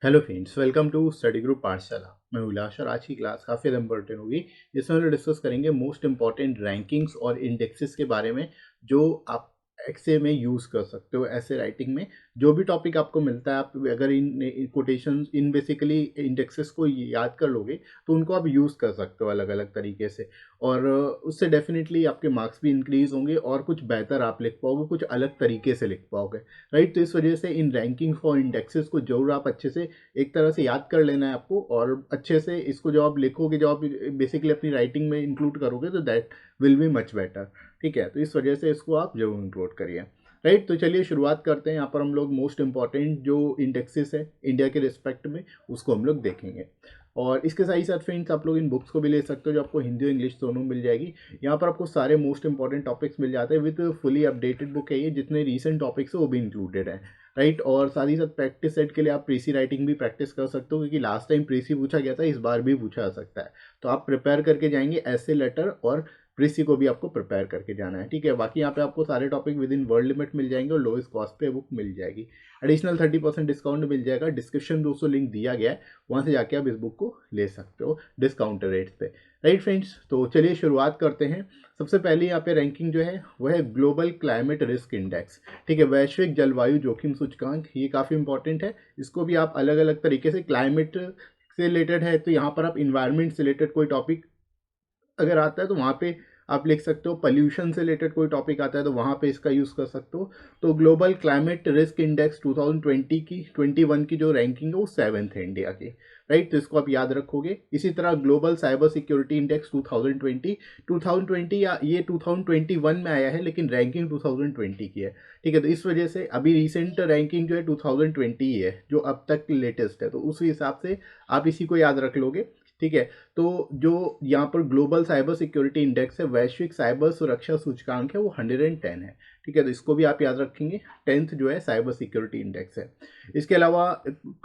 Hello friends, welcome to study group Pathshala. मैं उल्लास और आज की क्लास काफ़ी ज़्यादा इंपॉर्टेंट होगी। इसमें हम लोग डिस्कस करेंगे मोस्ट इंपॉर्टेंट रैंकिंग्स और इंडेक्सेस के बारे में जो आप एक्से में यूज़ कर सकते हो। ऐसे राइटिंग में जो भी टॉपिक आपको मिलता है, आप अगर इन कोटेशन इन बेसिकली इंडेक्सेस को याद कर लोगे तो उनको आप यूज़ कर सकते हो अलग अलग तरीके से, और उससे डेफिनेटली आपके मार्क्स भी इंक्रीज होंगे और कुछ बेहतर आप लिख पाओगे, कुछ अलग तरीके से लिख पाओगे। राइट, तो इस वजह से इन रैंकिंग्स और इंडेक्सेस को जरूर आप अच्छे से एक तरह से याद कर लेना है आपको, और अच्छे से इसको जब आप लिखोगे, जब आप बेसिकली अपनी राइटिंग में इंक्लूड करोगे तो that will be much better. ठीक है, तो इस वजह से इसको आप जरूर इंक्लूड करिए। राइट, तो चलिए शुरुआत करते हैं। यहाँ पर हम लोग मोस्ट इंपॉर्टेंट जो इंडेक्सेस है इंडिया के रिस्पेक्ट में उसको हम लोग देखेंगे, और इसके साथ ही साथ फ्रेंड्स आप लोग इन बुक्स को भी ले सकते हो जो आपको हिंदी और इंग्लिश दोनों मिल जाएगी। यहाँ पर आपको सारे मोस्ट इंपॉर्टेंट टॉपिक्स मिल जाते हैं विद फुली अपडेटेड बुक है ये, जितने रीसेंट टॉपिक्स है वो भी इंक्लूडेड है। राइट, और साथ ही साथ प्रैक्टिस सेट के लिए आप प्रीसी राइटिंग भी प्रैक्टिस कर सकते हो, क्योंकि लास्ट टाइम प्रीसी पूछा गया था, इस बार भी पूछा जा सकता है। तो आप प्रिपेयर करके जाएंगे ऐसे लेटर, और प्रीसी को भी आपको प्रिपेयर करके जाना है। ठीक है, बाकी यहाँ पे आपको सारे topic within world limit मिल जाएंगे और लोएस्ट कॉस्ट पे बुक मिल जाएगी। एडिशनल 30% डिस्काउंट मिल जाएगा। डिस्क्रिप्शन दोस्तों लिंक दिया गया है, वहाँ से जाके आप इस बुक को ले सकते हो डिस्काउंट रेट्स पे। राइट फ्रेंड्स, तो चलिए शुरुआत करते हैं। सबसे पहले यहाँ पे रैंकिंग जो है वह है ग्लोबल क्लाइमेट रिस्क इंडेक्स। ठीक है, वैश्विक जलवायु जोखिम सूचकांक, ये काफ़ी इंपॉर्टेंट है। इसको भी आप अलग अलग तरीके से, क्लाइमेट से रिलेटेड है तो यहाँ पर आप इन्वायरमेंट से रिलेटेड कोई टॉपिक अगर आता है तो वहाँ पे आप लिख सकते हो। पॉल्यूशन से रिलेटेड कोई टॉपिक आता है तो वहाँ पे इसका यूज़ कर सकते हो। तो ग्लोबल क्लाइमेट रिस्क इंडेक्स 2020 की 21 की जो रैंकिंग है वो 7th है इंडिया की। राइट, तो इसको आप याद रखोगे। इसी तरह ग्लोबल साइबर सिक्योरिटी इंडेक्स 2020 या ये 2021 में आया है, लेकिन रैंकिंग 2020 की है। ठीक है, तो इस वजह से अभी रिसेंट रैंकिंग जो है 2020 ही है, जो अब तक लेटेस्ट है, तो उस हिसाब से आप इसी को याद रख लोगे। ठीक है, तो जो यहाँ पर ग्लोबल साइबर सिक्योरिटी इंडेक्स है, वैश्विक साइबर सुरक्षा सूचकांक है, वो 110 है। ठीक है, तो इसको भी आप याद रखेंगे। 10th जो है साइबर सिक्योरिटी इंडेक्स है। इसके अलावा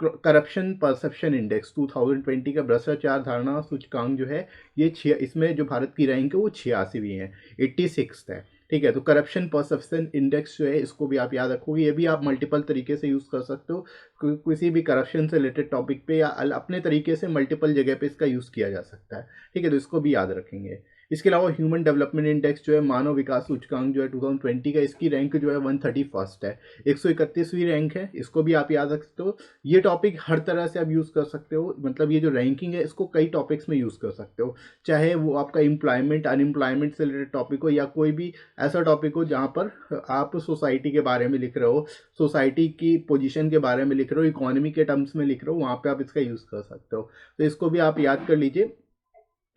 करप्शन परसेप्शन इंडेक्स 2020 का भ्रष्टाचार धारणा सूचकांक जो है, ये इसमें जो भारत की रैंक है वो 86वीं है, 86 है। ठीक है, तो करप्शन परसेप्शन इंडेक्स जो है इसको भी आप याद रखोगे। ये भी आप मल्टीपल तरीके से यूज़ कर सकते हो, किसी भी करप्शन से रिलेटेड टॉपिक पे, या अपने तरीके से मल्टीपल जगह पे इसका यूज़ किया जा सकता है। ठीक है, तो इसको भी याद रखेंगे। इसके अलावा ह्यूमन डेवलपमेंट इंडेक्स जो है, मानव विकास सूचकांक जो है 2020 का, इसकी रैंक जो है 131 है, 131वीं रैंक है। इसको भी आप याद रख सकते हो। ये टॉपिक हर तरह से आप यूज़ कर सकते हो, मतलब ये जो रैंकिंग है इसको कई टॉपिक्स में यूज़ कर सकते हो, चाहे वो आपका एम्प्लॉयमेंट अनएम्प्लॉयमेंट से रिलेटेड टॉपिक हो, या कोई भी ऐसा टॉपिक हो जहाँ पर आप सोसाइटी के बारे में लिख रहे हो, सोसाइटी की पोजीशन के बारे में लिख रहे हो, इकोनॉमी के टर्म्स में लिख रहे हो, वहाँ पे आप इसका यूज़ कर सकते हो। तो इसको भी आप याद कर लीजिए,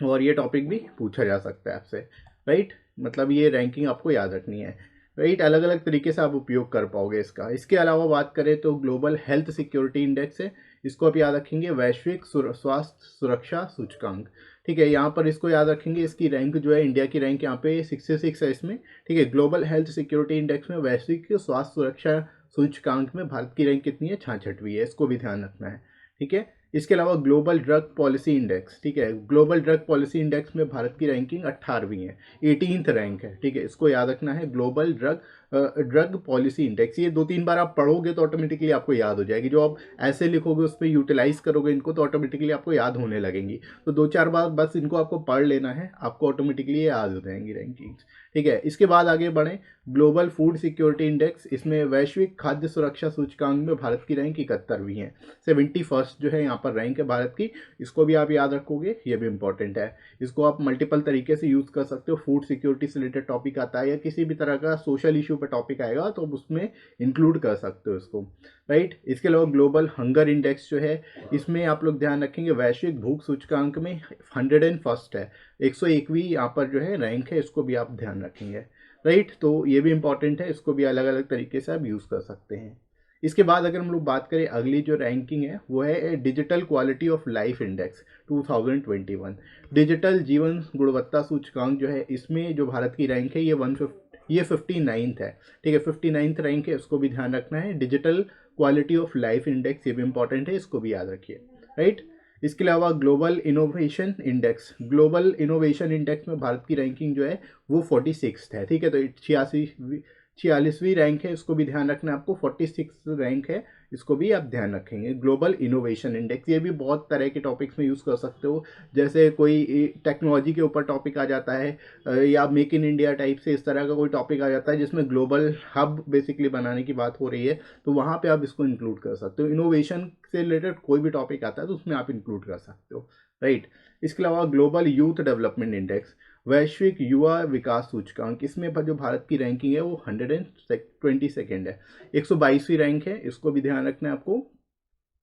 और ये टॉपिक भी पूछा जा सकता है आपसे। राइट, मतलब ये रैंकिंग आपको याद रखनी है। राइट, अलग अलग तरीके से आप उपयोग कर पाओगे इसका। इसके अलावा बात करें तो ग्लोबल हेल्थ सिक्योरिटी इंडेक्स है, इसको आप याद रखेंगे। वैश्विक स्वास्थ्य सुरक्षा सूचकांक, ठीक है, यहाँ पर इसको याद रखेंगे। इसकी रैंक जो है, इंडिया की रैंक यहाँ पे 66 है इसमें। ठीक है, ग्लोबल हेल्थ सिक्योरिटी इंडेक्स में वैश्विक स्वास्थ्य सुरक्षा सूचकांक में भारत की रैंक कितनी है? 66वीं है, इसको भी ध्यान रखना है। ठीक है, इसके अलावा ग्लोबल ड्रग पॉलिसी इंडेक्स, ठीक है, ग्लोबल ड्रग पॉलिसी इंडेक्स में भारत की रैंकिंग 18वीं है, 18th रैंक है। ठीक है, इसको याद रखना है। ग्लोबल ड्रग पॉलिसी इंडेक्स, ये 2-3 बार आप पढ़ोगे तो ऑटोमेटिकली आपको याद हो जाएगी। जो आप ऐसे लिखोगे उस पर यूटिलाइज करोगे इनको तो ऑटोमेटिकली आपको याद होने लगेंगी। तो 2-4 बार बस इनको आपको पढ़ लेना है, आपको ऑटोमेटिकली याद हो जाएंगी रैंकिंग्स। ठीक है, इसके बाद आगे बढ़ें। ग्लोबल फूड सिक्योरिटी इंडेक्स, इसमें वैश्विक खाद्य सुरक्षा सूचकांक में भारत की रैंक 71वीं है, 71st जो है यहाँ पर रैंक है भारत की। इसको भी आप याद रखोगे, ये भी इंपॉर्टेंट है। इसको आप मल्टीपल तरीके से यूज़ कर सकते हो। फूड सिक्योरिटी से रिलेटेड टॉपिक आता है, या किसी भी तरह का सोशल इशू पर टॉपिक आएगा तो उसमें इंक्लूड कर सकते हो इसको। राइट, इसके अलावा ग्लोबल हंगर इंडेक्स जो है, इसमें आप लोग ध्यान रखेंगे वैश्विक भूख सूचकांक में 101st है, 101वीं यहाँ पर जो है रैंक है, इसको भी आप ध्यान रखेंगे। राइट, तो ये भी इंपॉर्टेंट है, इसको भी अलग अलग तरीके से आप यूज़ कर सकते हैं। इसके बाद अगर हम लोग बात करें, अगली जो रैंकिंग है वो है digital quality of life index 2021। Digital जीवन गुणवत्ता सूचकांक जो है, इसमें जो भारत की रैंक है ये 59th है। ठीक है, 59th रैंक है, इसको भी ध्यान रखना है। Digital quality of life index, ये भी इंपॉर्टेंट है, इसको भी याद रखिए। राइट, इसके अलावा global innovation index, global innovation index में भारत की रैंकिंग जो है वो 46th है। ठीक है, तो 46वीं रैंक है, इसको भी ध्यान रखना है आपको। 46 रैंक है, इसको भी आप ध्यान रखेंगे। ग्लोबल इनोवेशन इंडेक्स, ये भी बहुत तरह के टॉपिक्स में यूज़ कर सकते हो, जैसे कोई टेक्नोलॉजी के ऊपर टॉपिक आ जाता है या मेक इन इंडिया टाइप से इस तरह का कोई टॉपिक आ जाता है जिसमें ग्लोबल हब बेसिकली बनाने की बात हो रही है, तो वहाँ पे आप इसको इंक्लूड कर सकते हो। इनोवेशन से रिलेटेड कोई भी टॉपिक आता है तो उसमें आप इंक्लूड कर सकते हो, राइट। इसके अलावा ग्लोबल यूथ डेवलपमेंट इंडेक्स, वैश्विक युवा विकास सूचकांक, इसमें जो भारत की रैंकिंग है वो 122 है, 122वीं रैंक है, इसको भी ध्यान रखना है आपको।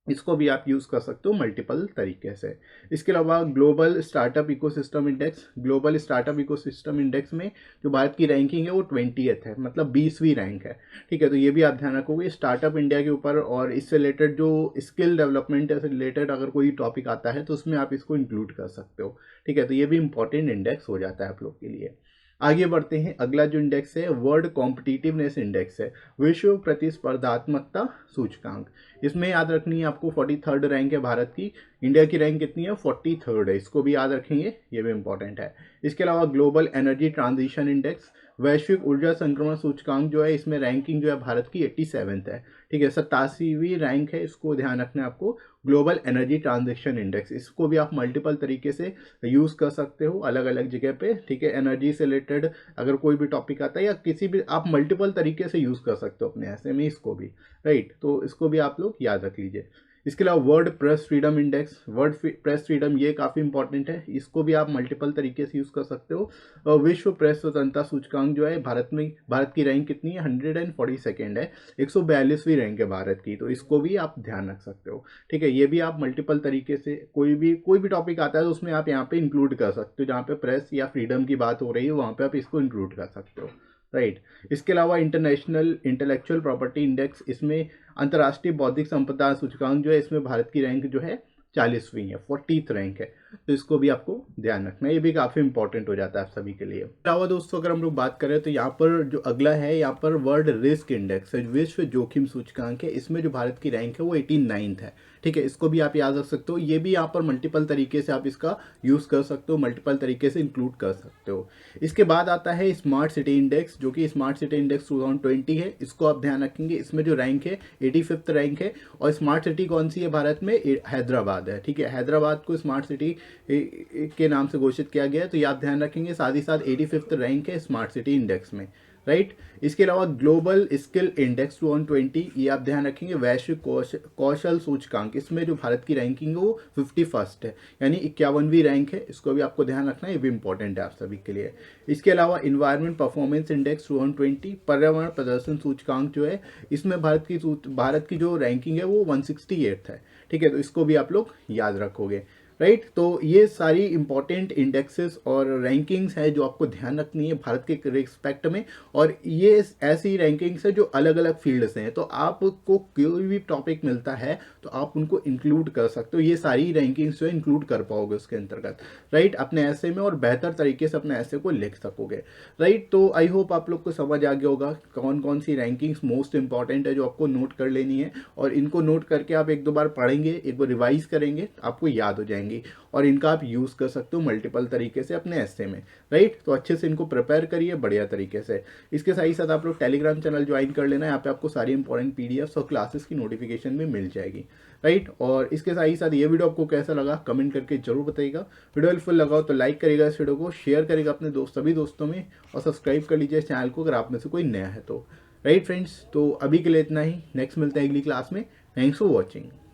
इसको भी आप यूज़ कर सकते हो मल्टीपल तरीके से। इसके अलावा global startup ecosystem index, global startup ecosystem index में जो भारत की रैंकिंग है वो 20th है, मतलब 20वीं रैंक है, ठीक है। तो ये भी आप ध्यान रखोगे स्टार्टअप इंडिया के ऊपर, और इससे रिलेटेड जो स्किल डेवलपमेंट से रिलेटेड अगर कोई टॉपिक आता है तो उसमें आप इसको इंक्लूड कर सकते हो, ठीक है। तो ये भी इंपॉर्टेंट इंडेक्स हो जाता है आप लोग के लिए। आगे बढ़ते हैं, अगला जो इंडेक्स है वर्ल्ड कॉम्पिटिटिवनेस इंडेक्स है, विश्व प्रतिस्पर्धात्मकता सूचकांक। इसमें याद रखनी है आपको 43rd रैंक है भारत की, इंडिया की रैंक कितनी है 43rd है, इसको भी याद रखेंगे, ये भी इंपॉर्टेंट है। इसके अलावा ग्लोबल एनर्जी ट्रांजिशन इंडेक्स, वैश्विक ऊर्जा संक्रमण सूचकांक जो है, इसमें रैंकिंग जो है भारत की 87th है, ठीक है। 87वीं रैंक है, इसको ध्यान रखना है आपको। ग्लोबल एनर्जी ट्रांजेक्शन इंडेक्स, इसको भी आप मल्टीपल तरीके से यूज़ कर सकते हो अलग अलग जगह पे, ठीक है। एनर्जी से रिलेटेड अगर कोई भी टॉपिक आता है या किसी भी, आप मल्टीपल तरीके से यूज़ कर सकते हो अपने ऐसे में इसको भी, राइट। तो इसको भी आप लोग याद रख लीजिए। इसके अलावा world press freedom index, world press freedom, ये काफ़ी इंपॉर्टेंट है, इसको भी आप मल्टीपल तरीके से यूज़ कर सकते हो। विश्व प्रेस स्वतंत्रता सूचकांक जो है भारत की रैंक कितनी है 142nd है, 142वीं रैंक है भारत की, तो इसको भी आप ध्यान रख सकते हो, ठीक है। ये भी आप मल्टीपल तरीके से कोई भी टॉपिक आता है तो उसमें आप यहाँ पे इंक्लूड कर सकते हो, जहाँ पे प्रेस या फ्रीडम की बात हो रही है वहाँ पे आप इसको इंक्लूड कर सकते हो, राइट। इसके अलावा इंटरनेशनल इंटेलेक्चुअल प्रॉपर्टी इंडेक्स, इसमें अंतर्राष्ट्रीय बौद्धिक संपदा सूचकांक जो है, इसमें भारत की रैंक जो है 40वीं है, 40th रैंक है, तो इसको भी आपको ध्यान रखना है, ये भी काफ़ी इंपॉर्टेंट हो जाता है आप सभी के लिए। अलावा दोस्तों अगर हम लोग बात करें तो यहाँ पर जो अगला है, यहाँ पर वर्ल्ड रिस्क इंडेक्स है, विश्व जोखिम सूचकांक है, इसमें जो भारत की रैंक है वो 89th है, ठीक है। इसको भी आप याद रख सकते हो, ये भी यहाँ पर मल्टीपल तरीके से आप इसका यूज़ कर सकते हो, मल्टीपल तरीके से इंक्लूड कर सकते हो। इसके बाद आता है स्मार्ट सिटी इंडेक्स, जो कि स्मार्ट सिटी इंडेक्स 2020 है, इसको आप ध्यान रखेंगे। इसमें जो रैंक है 85th रैंक है, और स्मार्ट सिटी कौन सी है भारत में, हैदराबाद है, ठीक है। हैदराबाद को स्मार्ट सिटी के नाम से घोषित किया गया है, तो ये आप ध्यान रखेंगे। साथ ही साथ 85th रैंक है स्मार्ट सिटी इंडेक्स में, राइट। इसके अलावा ग्लोबल स्किल इंडेक्स 2020, ये आप ध्यान रखेंगे। वैश्विक कौशल सूचकांक, इसमें जो भारत की रैंकिंग है वो 51st है, यानी 51वीं रैंक है, इसको भी आपको ध्यान रखना है, ये भी इंपॉर्टेंट है आप सभी के लिए। इसके अलावा इन्वायरमेंट परफॉर्मेंस इंडेक्स 2020, पर्यावरण प्रदर्शन सूचकांक जो है, इसमें भारत की जो रैंकिंग है वो 168th है, ठीक है। तो इसको भी आप लोग याद रखोगे, राइट। तो ये सारी इंपॉर्टेंट इंडेक्सेस और रैंकिंग्स है जो आपको ध्यान रखनी है भारत के रिस्पेक्ट में, और ये ऐसी रैंकिंग्स है जो अलग अलग फील्ड से हैं, तो आपको कोई भी टॉपिक मिलता है तो आप उनको इंक्लूड कर सकते हो, ये सारी रैंकिंग्स जो है इंक्लूड कर पाओगे उसके अंतर्गत, राइट, अपने ऐसे में, और बेहतर तरीके से अपने ऐसे को लिख सकोगे, राइट। तो आई होप आप लोग को समझ आ गया होगा कौन कौन सी रैंकिंग्स मोस्ट इंपॉर्टेंट है जो आपको नोट कर लेनी है, और इनको नोट करके आप एक दो बार पढ़ेंगे, एक बार रिवाइज करेंगे, आपको याद हो जाएंगे, और इनका आप यूज़ कर सकते हो मल्टीपल तरीके से अपने ऐसे में, राइट। तो अच्छे से इनको प्रिपेयर करिए बढ़िया तरीके से। इसके साथ ही साथ आप लोग टेलीग्राम चैनल ज्वाइन कर लेना, यहाँ पे आपको सारी इंपॉर्टेंट पीडीएफ्स और क्लासेस की नोटिफिकेशन भी मिल जाएगी, राइट। और इसके साथ ही साथ ये वीडियो आपको कैसा लगा कमेंट करके जरूर बताइएगा। वीडियो हेल्पफुल लगा हो तो लाइक करेगा, इस वीडियो को शेयर करेगा अपने सभी दोस्तों में, और सब्सक्राइब कर लीजिए चैनल को अगर आप में से कोई नया है तो, राइट फ्रेंड्स। तो अभी के लिए इतना ही, नेक्स्ट मिलते हैं अगली क्लास में। Thanks for watching.